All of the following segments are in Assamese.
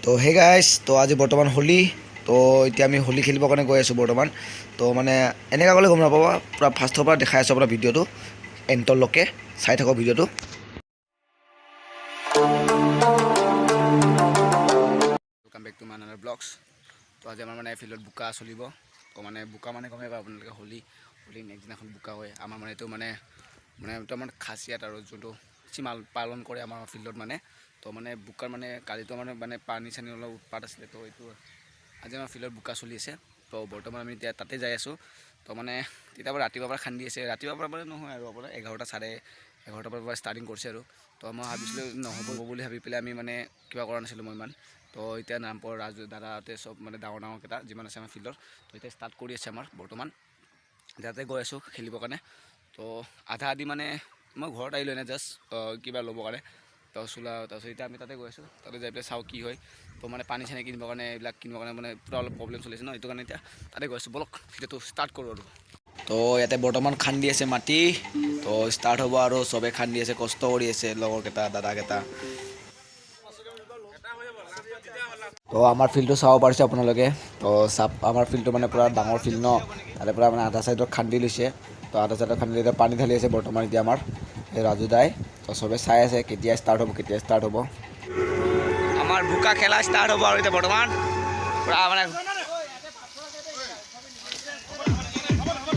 তো হে গাইজ, তো আজি বৰ্তমান হোলী। তো এতিয়া আমি হোলী খেলিবৰ কাৰণে গৈ আছোঁ বৰ্তমান। তো মানে এনেকৈ গ'লে গম নাপাবা, পূৰা ফাৰ্ষ্টৰ পৰা দেখাই আছোঁ আপোনাৰ ভিডিঅ'টো এণ্টৰলৈকে চাই থাকক ভিডিঅ'টো। Welcome back to my another vlogs. তো আজি আমাৰ মানে ফিল্ডত বোকা চলিব। তো মানে বোকা মানে গমেই পাব আপোনালোকে, হোলী নেক্সট দিনাখন বোকা হয়। আমাৰ মানে এইটো মানে এইটো আমাৰ খাচিয়াত আৰু যোনটো সীমাল পালন কৰে আমাৰ ফিল্ডত মানে। তো মানে বোকাৰ মানে কালিতো মানে পানী চানী অলপ উৎপাত আছিলে। তো এইটো আজি আমাৰ ফিল্ডত বোকা চলি আছে। তো বৰ্তমান আমি এতিয়া তাতে যাই আছোঁ। তো মানে তেতিয়া পৰা ৰাতিপুৱাৰ পৰা খান্দি আছে, ৰাতিপুৱাৰ পৰা মানে নহয় আৰু আপোনাৰ 11টা চাৰে 11টাৰ পৰা ষ্টাৰ্টিং কৰিছে আৰু। তো মই ভাবিছিলোঁ নহ'ব বুলি ভাবি পেলাই আমি মানে কিবা কৰা নাছিলোঁ মই ইমান। তো এতিয়া নামপৰ ৰাজু দাদাহঁতে চব মানে ডাঙৰ ডাঙৰকেইটা যিমান আছে আমাৰ ফিল্ডৰ, তো এতিয়া ষ্টাৰ্ট কৰি আছে আমাৰ বৰ্তমান। তাতে গৈ আছোঁ খেলিবৰ কাৰণে। তো আধা আধি মানে মই ঘৰত আহিলোঁ এনে জাষ্ট কিবা ল'বৰ কাৰণে। তাৰপিছত এতিয়া আমি তাতে গৈ আছোঁ, তাতে যাই পেলাই চাওঁ কি হয়। তো মানে পানী চানী কিনিবৰ কাৰণে এইবিলাক কিনিবৰ কাৰণে মানে পূৰা অলপ প্ৰব্লেম চলিছে ন, সেইটো কাৰণে এতিয়া তাতে গৈ আছোঁ। বলক ভিডিঅ'টো ষ্টাৰ্ট কৰোঁ আৰু। তো ইয়াতে বৰ্তমান খান্দি আছে মাটি। তো ষ্টাৰ্ট হ'ব আৰু চবে খান্দি আছে, কষ্ট কৰি আছে লগৰকেইটা দাদাকেইটা। তো আমাৰ ফিল্ডটো চাব পাৰিছে আপোনালোকে। তো আমাৰ ফিল্ডটো মানে পূৰা ডাঙৰ ফিল্ড ন, তাৰে পৰা মানে আধা ছাইডত খান্দি লৈছে। তো আধা ছাইডত খান্দি এতিয়া পানী ঢালি আছে বৰ্তমান এতিয়া আমাৰ এই ৰাজু দাই। তো চবে চাই আছে কেতিয়া ষ্টাৰ্ট হ'ব। আমাৰ বোকা খেলা ষ্টাৰ্ট হ'ব আৰু এতিয়া বৰ্তমান পূৰা মানে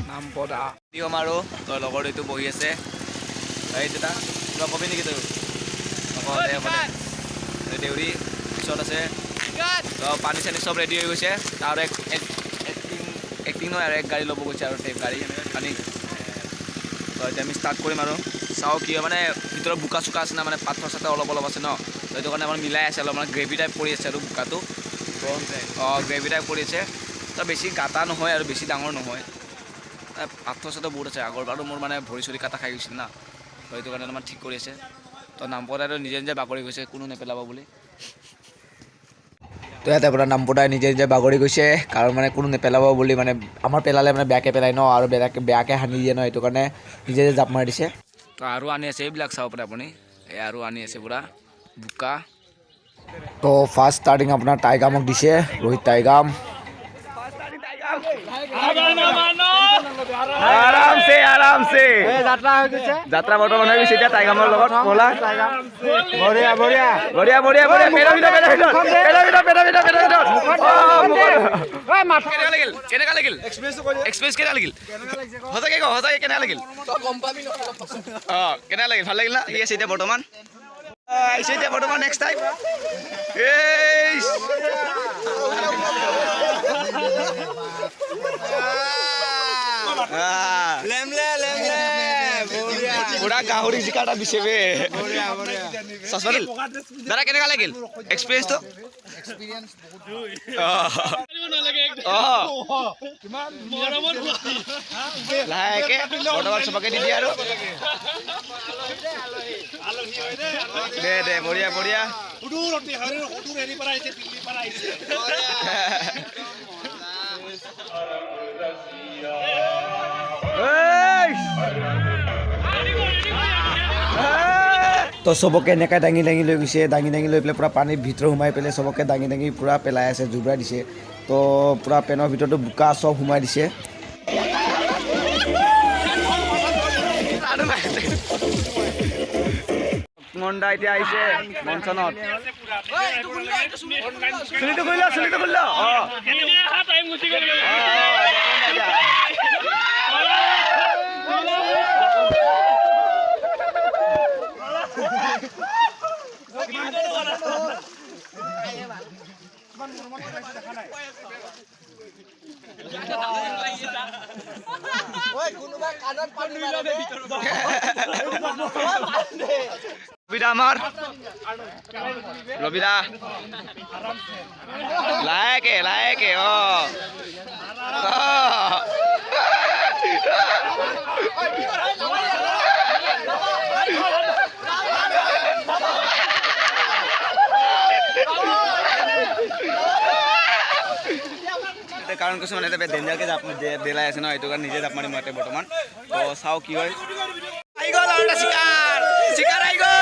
নাম পদা দিম আৰু তই লগৰ এইটো বহি আছে। এই দাদা কিবা কবি নেকি তই? দেউৰী পিছত আছে। তো পানী চানী চব ৰেডি হৈ গৈছে। আৰু এক্টিং নহয় আৰু এক গাড়ী ল'ব গৈছে আৰু টেপ গাড়ী পানী। তো এতিয়া আমি ষ্টাৰ্ট কৰিম আৰু চাওঁ কি হয়। মানে ভিতৰত বোকা চোকা আছে না, মানে পাথৰ চাথৰ অলপ আছে ন, তো সেইটো কাৰণে আমাৰ মিলাই আছে অলপ, মানে গ্ৰেভি টাইপ কৰি আছে আৰু বোকাটো। গ্ৰেভি টাইপ কৰি আছে। তো বেছি গাটা নহয় আৰু বেছি ডাঙৰ নহয়, পাথৰ চাথৰ বহুত আছে। আগৰবাৰো মোৰ মানে ভৰি চৰি কাটা খাই গৈছিল না, তো সেইটো কাৰণে অলপমান ঠিক কৰি আছে। তো নামপদাইটো নিজে নিজে বাগৰি গৈছে, কোনো নেপেলাব বুলি। তো ইয়াতে আপোনাৰ নামপদাই নিজে নিজে বাগৰি গৈছে, কাৰণ মানে কোনো নেপেলাব বুলি, মানে আমাৰ পেলালে মানে বেয়াকৈ পেলাই ন, আৰু বেয়াকৈ সানি দিয়ে ন, সেইটো কাৰণে নিজে নিজে জাপ মাৰি দিছে। তো আৰু আনি আছে এইবিলাক চাব পাৰে আপুনি, এই আৰু আনি আছে পূৰা বোকা। তো ফাৰ্ষ্ট ষ্টাৰ্টিং আপোনাৰ টাইগামক দিছে, ৰোহিত টাইগাম। আৰামছে যাত্ৰা বৰ্তমান হৈ গৈছে এতিয়া টাইগামৰ লগত ক'লা। বঢ়িয়া কেনেকা লাগিল এক্সপিৰিয়েঞ্চ কেনেকা লাগিল? সঁচাকে কেনেকা লাগিল? কেনেকা লাগিল? ভাল লাগিল না? ঠিক আছে এতিয়া বৰ্তমান আহিছে এতিয়া বৰ্তমান নেক্সট টাইম। পুৰা গাহৰি জিকাটা দিছে বে। দাদা কেনেকা লাগিল এক্সপিৰিয়েঞ্চটো? লাহেকে বৰ্তমান চবকে দি দিয়ে আৰু দে বঢ়িয়া। তো চবকে এনেকৈ দাঙি লৈ গৈছে, দাঙি লৈ পেলাই পূৰা পানীৰ ভিতৰত সোমাই পেলাই চবকে দাঙি পূৰা পেলাই আছে, জুবুৰাই দিছে। তো পূৰা পেনৰ ভিতৰতো বোকা চব সোমাই দিছে। মন্দা এতিয়া আহিছে মঞ্চনত। চুলিটো খুলি ল। আমাৰ ৰবিদা লাহেকে কাৰণ কিছুমান এতিয়া ডেঞ্জাৰকৈ জাপ বেলাই আছে ন, সেইটো কাৰণে নিজে জাপ মাৰিম ইয়াতে বৰ্তমান। তো চাওঁ কি হয়। আহি গ'ল আৰু এটা চিকাৰ আহি গ'ল।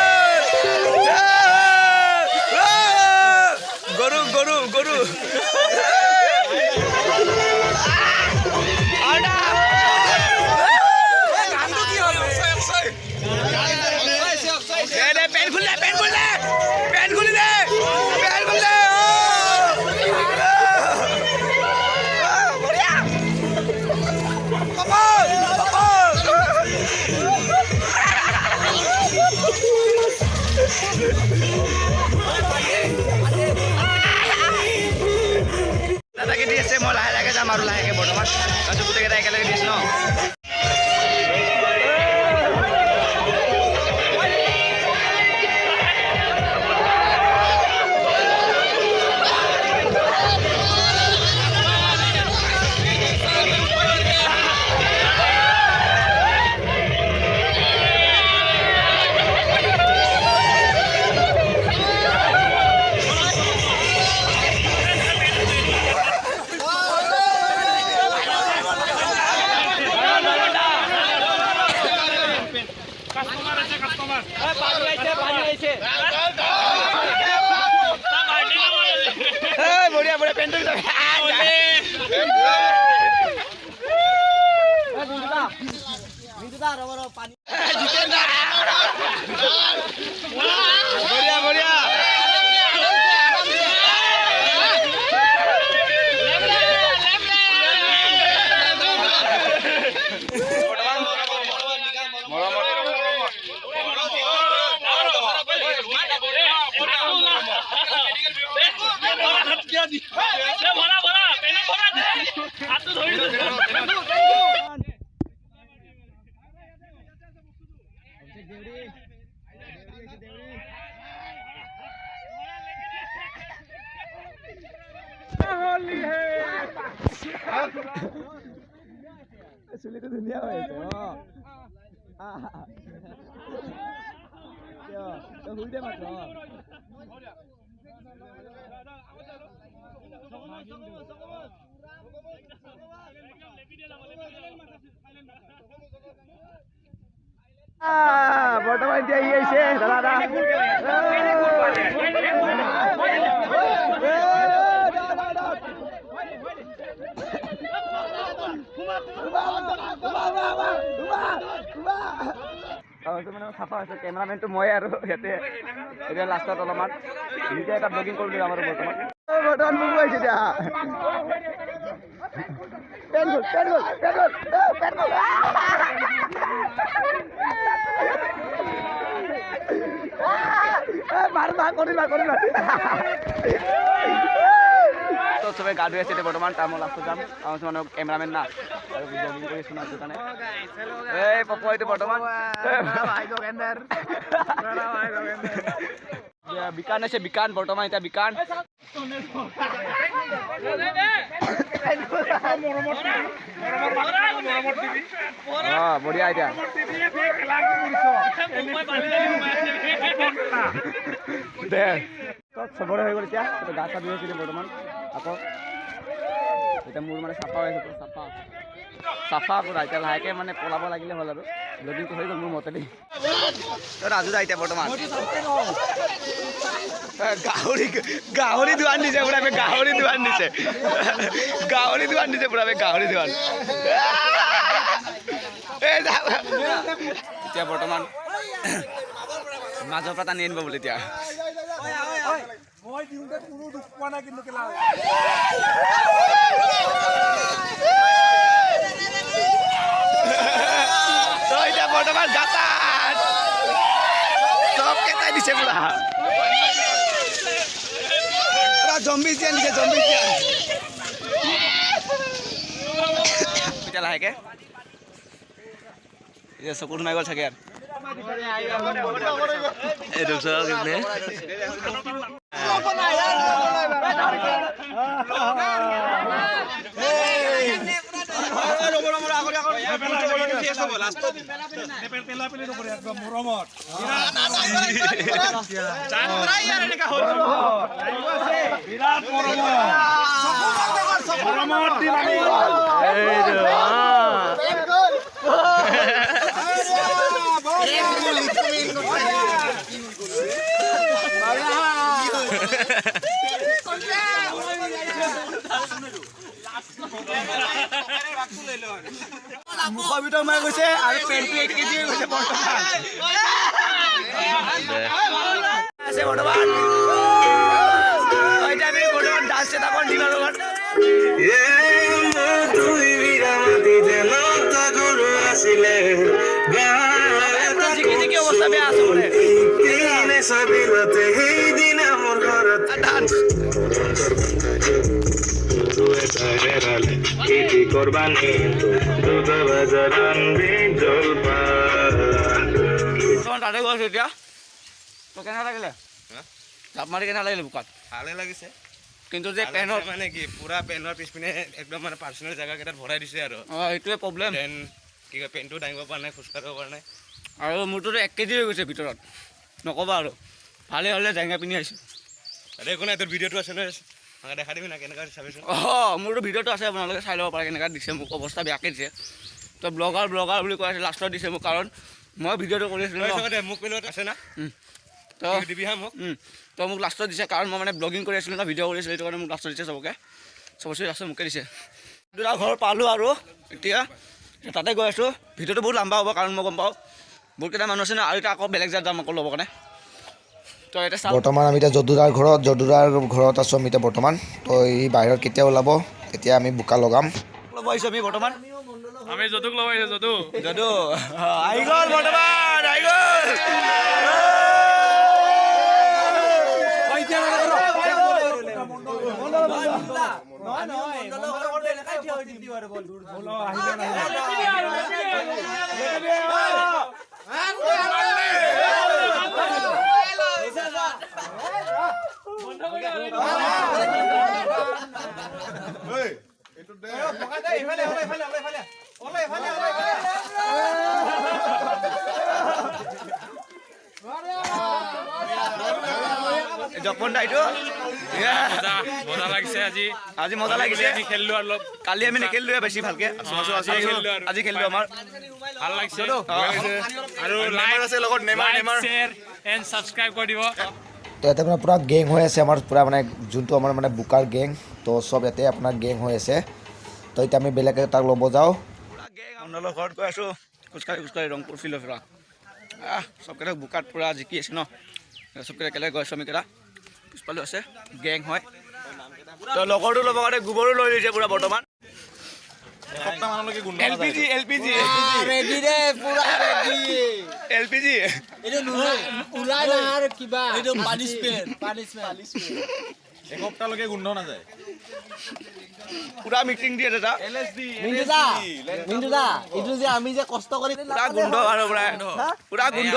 গৰু পেন খুলি দে, পেন খুলি দে, পেন খুলি দে, পেন খুলি দে। বঢ়িয়া। দাদাকে দি আছে, মই লাহে লাহে যাম আৰু লাহেকে বৰ্তমান তাৰপিছত গোটেইকেইটা একেলগে দিছো ন। বঢ়িয়া বঢ়িয়া পেনটো বঢ়িয়া বঢ়িয়া। চুলিটো ধুনীয়া হৈ আছে। শুই দে মাত্ৰ। বৰ্তমান এতিয়া আহি আহিছে দাদা। চাফা হৈছে কেমেৰামেনটো মই আৰু ইয়াতে এতিয়া লাষ্টত অলপমান নিজে এটা ব্লগিং কৰিলোঁ আমাৰ বৰ্তমান মোক আহিছে এতিয়া। চবে গা ধুই আছে এতিয়া বৰ্তমান। তাৰ মই লাষ্টত যাম আমাৰ মানে কেমেৰামেন না আৰু ব্লগিং কৰি আছো না সেইটো কাৰণে। এই পপ এইটো বৰ্তমান বিকান আছে, বিকান বৰ্তমান এতিয়া বিকান। বঢ়িয়া এতিয়া দে চবৰে হৈ গ'ল এতিয়া গা চা ধুই আছিলে বৰ্তমান। আকৌ এতিয়া মোৰ মানে চাফা হৈ আছে, চাফা কৰা এতিয়া লাহেকে মানে পলাব লাগিলে হ'ল আৰু ব্লগিংটো হৈ গ'ল মোৰ মতেদি। ৰাজু দা এতিয়া বৰ্তমান গাহৰি দোকান দিছে পুৰা, গাহৰি দোকান দিছে, গাহৰি দোকান দিছে পুৰা, গাহৰি দোকান। এতিয়া বৰ্তমান মাজৰ পৰা টানি আনিব বোলে এতিয়া। এতিয়া বৰ্তমান গাতাত চব কেটাই দিছে পুৰা, জম্বি চিয়ান দিছে, জম্বি চিয়ান। এতিয়া লাহেকে এতিয়া চকুত সোমাই গ'ল চাগে আৰু এইটো মুখৰ ভিতৰত সোমাই গৈছে আৰু পেণ্টটো 1 কেজি হৈ গৈছে বৰ্তমান আছে বৰ্তমান এতিয়া আমি বৰ্তমান ডান্স এটা কৰি দিম আৰু জিকি অৱস্থা বেয়া আছে বোলে ডান্স তাতে গৈছো এতিয়া তো কেনে লাগিলে জাপ মাৰি কেনে লাগিলে বোকাত ভালে লাগিছে কিন্তু যে পেনৰ মানে কি পুৰা পেনৰ পিছপিনে একদম মানে পাৰ্চনেল জেগাকেইটাত ভৰাই দিছে আৰু এইটোৱে প্ৰব্লেম দেন কি কয় পেনটো দাঙিব পৰা নাই খোজকাঢ়িব পৰা নাই আৰু মোৰটোতো 1 কেজি হৈ গৈছে ভিতৰত নক'বা আৰু ভালে হ'লে জেঙা পিন্ধি আহিছোঁ আৰে একো নাই তোৰ ভিডিঅ'টো আছে নহয় দেখা দিবি না কেনেকুৱা চাবিচোন মোৰতো ভিডিঅ'টো আছে আপোনালোকে চাই ল'ব পাৰে কেনেকুৱা দিছে মোক অৱস্থা বেয়াকৈ দিছে তো ব্লগাৰ বুলি কৈ আছে লাষ্টত দিছে মোক কাৰণ মই ভিডিঅ'টো কৰি আছিলোঁ মোক পেনত আছে না তো দিবি হা মোক তো মোক লাষ্টত দিছে কাৰণ মই মানে ব্লগিং কৰি আছিলোঁ ন ভিডিঅ' কৰি আছিলোঁ সেইটো কাৰণে মোক লাষ্টত দিছে চবকে লাষ্টত মোকে দিছে দুটা ঘৰ পালোঁ আৰু এতিয়া তাতে গৈ আছোঁ ভিডিঅ'টো বহুত লম্বা হ'ব কাৰণ মই গম পাওঁ বহুতকেইটা মানুহ আছে ন আৰু এতিয়া আকৌ বেলেগ জেগাত যাম আকৌ ল'ব কাৰণে তো এতিয়া চাওঁ বৰ্তমান আমি এতিয়া যদুদাৰ ঘৰত আছোঁ আমি এতিয়া বৰ্তমান তো এই বাহিৰত কেতিয়া ওলাব তেতিয়া আমি বোকা লগাম ল'ব আহিছোঁ আমি বৰ্তমান আমি যদুক লগাইছোঁ যদু আহি গ'ল বৰ্তমান আহি গ'ল জপন দাইটো মজা লাগিছে আজি মজা লাগিছে আমি খেলিলো অলপ কালি আমি নেখেলিলোৱে বেছি ভালকে আজি খেলিলো আমাৰ ভাল লাগিছে আৰু লাইক আছে লগত নেমাৰ শ্বেয়াৰ এণ্ড ছাবস্ক্ৰাইব কৰি দিব তো ইয়াতে মানে পূৰা গেং হৈ আছে আমাৰ পূৰা মানে যোনটো আমাৰ মানে বোকাৰ গেং তো চব ইয়াতে আপোনাৰ গেং হৈ আছে তো এতিয়া আমি বেলেগ তাক ল'ব যাওঁ আপোনালোকৰ ঘৰত গৈ আছোঁ খোজকাঢ়ি ৰংপুৰ ফিল্ডৰ পৰা চবকেইটা বোকাত পূৰা জিকি আছে ন চবকেইটা একেলগে গৈ আছোঁ আমি কেইটা পিছফালেও আছে গেং হয় তো লগৰটো ল'ব কাৰণে গোবৰো লৈ লৈছে পূৰা বৰ্তমান LPG এসপ্তাহলৈকে গোন্ধ নাযায় পুৰা মিটিং দিয়ে দাদা এইটো যে আমি যে কষ্ট কৰি পুৰা গোন্ধ আৰু পুৰা গোন্ধ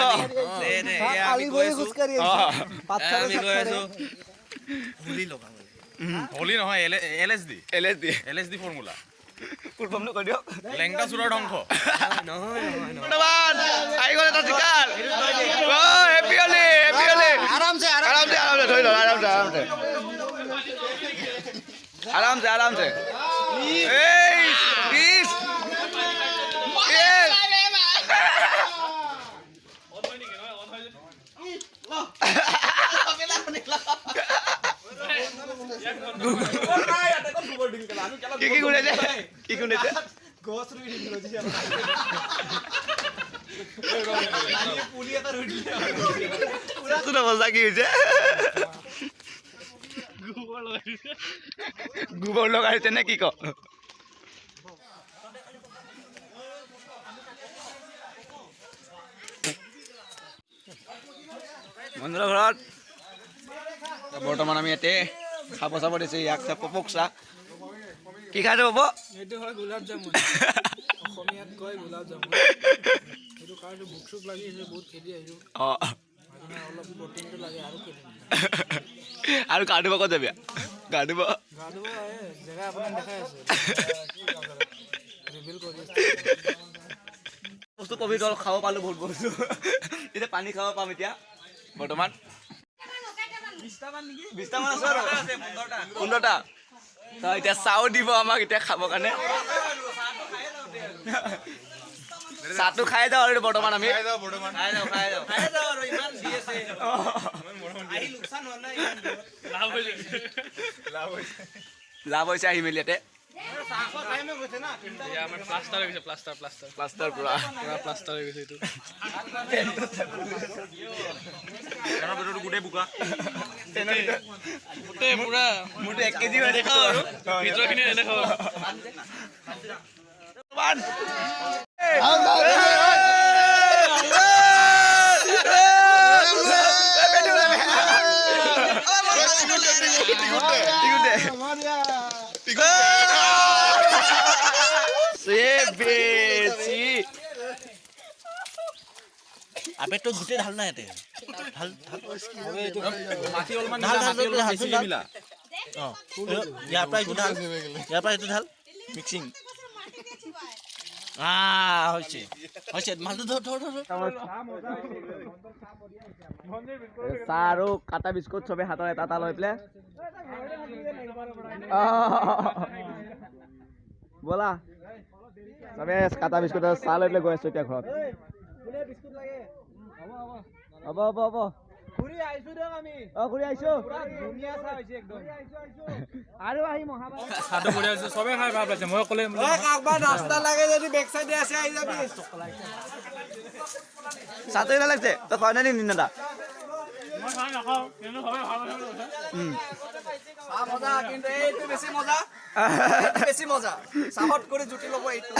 হোলী নহয় LSD ফৰ্মুলা পূৰ্বমনো কৈ দিয়ক লেংটা চোৰৰ ধ্বংস আহি গ'ল এটা চিকাৰ হেপী হলি আৰামছে ধৰি লওক আৰামছে কি কোনেছে মজা কি হৈছে গোবৰ লগাইছে নে কি ক মন্দিৰৰ ঘৰত বৰ্তমান আমি ইয়াতে খাব চাব দিছোঁ ইয়াক চাহ পপক চাহ কি খাইছে পাব এইটো হয় গোলাপ জামুন অসমীয়াত কয় গোলাপ জামুন এইটো কাৰণে ভোক চোক লাগি আছে বহুত খেলি আহিছোঁ অলপ প্ৰটিনটো লাগে আৰু খেলি আৰু গা ধুব ক'ত যাবি গা ধুব জেগা আপোনাক দেখাই আছে ৰিভিল কৰি বস্তু কভিড হ'ল খাব পালোঁ বহুত বস্তু এতিয়া পানী খাব পাম এতিয়া বৰ্তমান 20টামান আছে আৰু 15টা এতিয়া চাও দিব আমাক এতিয়া খাবৰ কাৰণে চাহটো খাই যাওঁ আৰু বৰ্তমান আমি লাভ হৈছে আহি মেলি ইয়াতে এয়া আমাৰ প্লাষ্টাৰ হৈ গৈছে প্লাষ্টাৰ পুৰা পুৰা প্লাষ্টাৰ হৈ গৈছে এইটো গোটেই বোকা গোটেই পুৰা মোৰতো 1 কেজি হৈ দেখাও আৰু ভিতৰখিনি নেদেখাও আবে তো গোটেই ঢাল না ইয়াতে ঢাল ইয়াৰ পৰা এইটো ঢাল মিক্সিং হৈছে মালটো ধৰ চাহ আৰু কাটা বিস্কুট চবে হাতৰ এটা এটা লৈ পেলাই ব'লা চবে কাটা বিস্কুট আৰু চাহ লৈ পেলাই গৈ আছো এতিয়া ঘৰত হ'ব ঘূৰি আহিছো আৰু আহিম চাহটো বঢ়িয়া হৈছে চবে খাই ভাল পাইছে মই ক'লে ৰাস্তা লাগে যদি বেক চাইডে আছে আহি যাবি চাহটো কেনে লাগিছে তই খোৱা নাই নেকি দাদা মই খাই নাখাওঁ কিন্তু চবে ভাল পাইছে মজা কিন্তু এইটো বেছি মজা চাহত কৰি জুতি ল'ব এইটো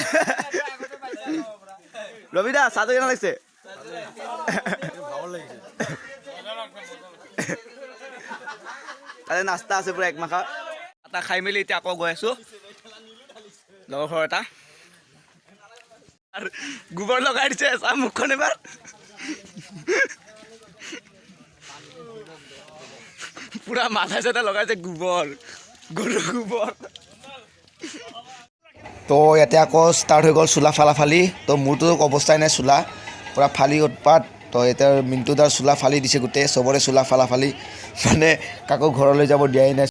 ৰবি দা চাহটো কেনে লাগিছে তাতে নাস্তা আছে পুৰা একমাখা এটা খাই মেলি এতিয়া আকৌ গৈ আছো লগৰ ঘৰ এটা আৰু গোবৰ লগাই দিছে চাহ মুখখন এবাৰ পুৰা মাথা চাথা লগাইছে গোবৰ গৰুৰ গোবৰ তো ইয়াতে আকৌ ষ্টাৰ্ট হৈ গ'ল চোলা ফালি তো মোৰতো অৱস্থাই নাই চোলা পূৰা ফালি উৎপাত তো এতিয়া মিণ্টুদাৰ চোলা ফালি দিছে গোটেই চবৰে চোলা ফালি মানে কাকো ঘৰলৈ যাব দিয়াই নাই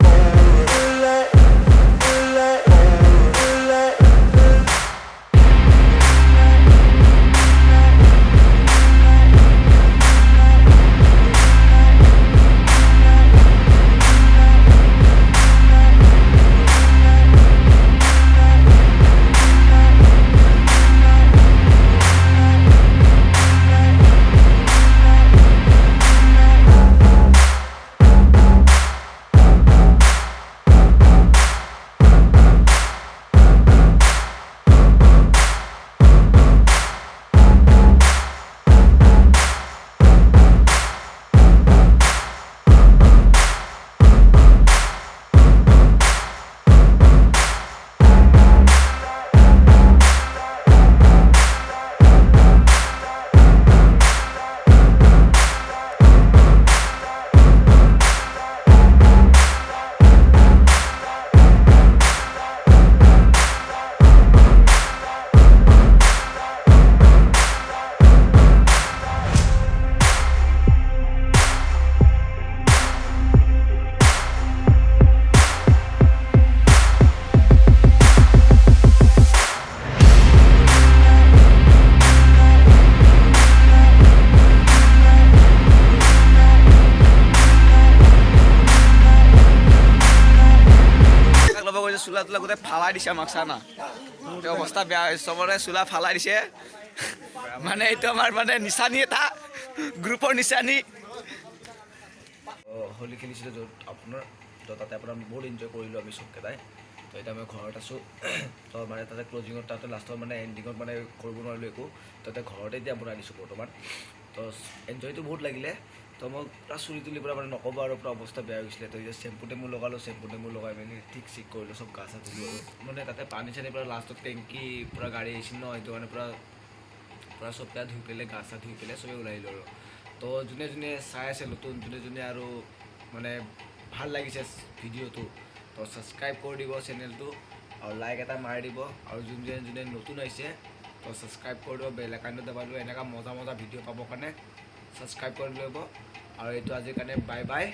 চোলা তোলা গোটেই ফালাই দিছে আমাক চানা অৱস্থা বেয়া হৈছে চবৰে চোলা ফালাই দিছে মানে এইটো আমাৰ মানে নিচানি এটা গ্ৰুপৰ নিচানি হোলী খেলিছিলোঁ য'ত আপোনাৰ তো তাতে আপোনাৰ বহুত এনজয় কৰিলোঁ আমি চবকেইটাই তো এতিয়া মই ঘৰত আছোঁ তো মানে তাতে ক্লজিঙত তাতে লাষ্টত মানে এণ্ডিঙত মানে কৰিব নোৱাৰিলোঁ একো তাতে ঘৰতে এতিয়া বনাই দিছোঁ বৰ্তমান তো এনজয়টো বহুত লাগিলে তো মই পূৰা চুলি তুলি পূৰা মানে নক'ব আৰু পূৰা অৱস্থা বেয়া হৈছিলে তো এতিয়া চেম্পু টেম্পু লগালোঁ চেম্পু টেম্পু লগাই মেলি ঠিক কৰিলোঁ চব গা চা ধুলোঁ আৰু মানে তাতে পানী চানী পূৰা লাষ্টত টেংকি পূৰা গাড়ী আহিছিল ন সেইটো মানে পূৰা চব গা ধুই পেলাই গা চা ধুই পেলাই চবেই ওলাই আহিলোঁ আৰু তো যোনে যোনে চাই আছে নতুন যোনে যোনে আৰু মানে ভাল লাগিছে ভিডিঅ'টো তো ছাবস্ক্ৰাইব কৰি দিব চেনেলটো আৰু লাইক এটা মাৰি দিব আৰু যোনে যোনে নতুন আহিছে তো ছাবস্ক্ৰাইব কৰি দিব বেল আইকনটো দবাই দিব এনেকুৱা মজা মজা ভিডিঅ' পাবৰ কাৰণে ছাবস্ক্ৰাইব কৰি ল'ব আৰু এইটো আজিৰ কাৰণে বাই বাই